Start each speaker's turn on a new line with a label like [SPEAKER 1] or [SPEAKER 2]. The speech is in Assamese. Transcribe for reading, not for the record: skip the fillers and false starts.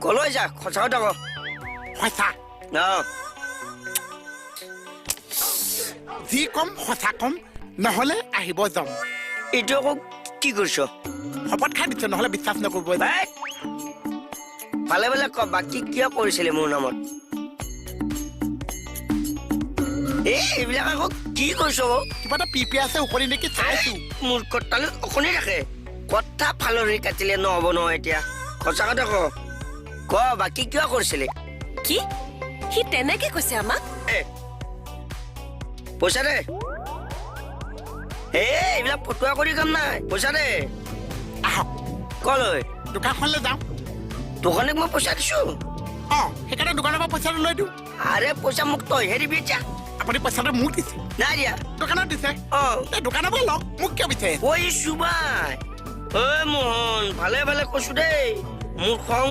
[SPEAKER 1] কলৈ যা সঁচা কথা ক
[SPEAKER 2] সঁচা যি কম সঁচা কম নহ'লে আহিব যাম
[SPEAKER 1] এইটো আকৌ কি কৰিছ
[SPEAKER 2] শপত খাই দিছ নহ'লে বিশ্বাস নকৰিব
[SPEAKER 1] ভালে ভালে ক বাকী কিয় কৰিছিলে মোৰ নামত এইবিলাক আকৌ কি কৰিছ
[SPEAKER 2] কিবা এটা পি আছে উপৰি নেকি চাইছো
[SPEAKER 1] মোৰ কটালে অকণি ৰাখে কথা ফালৰি কাটিলে নহ'ব নহয় এতিয়া সঁচা কথা ক বাকী কিয় কৰিছিলে
[SPEAKER 3] কি সি তেনেকে কৈছে আমাক
[SPEAKER 1] পইচা দে এইবিলাক ফটোৱা কৰি কাম নাই পইচা দে
[SPEAKER 2] আহক
[SPEAKER 1] কলৈ
[SPEAKER 2] দোকানখনলৈ যাওঁ
[SPEAKER 1] দোকানীক মই পইচা দিছো
[SPEAKER 2] সেইকাৰণে দোকানৰ পৰা পইচাটো লৈ দিওঁ
[SPEAKER 1] আৰে পইচা মোক তইহে দিবি এতিয়া
[SPEAKER 2] আপুনি পইচাটো মোক দিছে
[SPEAKER 1] নাই দিয়া
[SPEAKER 2] দোকানত দিছে দোকানৰ পৰা লওক মোক কিয় বিচাৰে
[SPEAKER 1] ঐ চুবাই ঐ মোহন ভালে ভালে কৈছো দেই মোৰ খং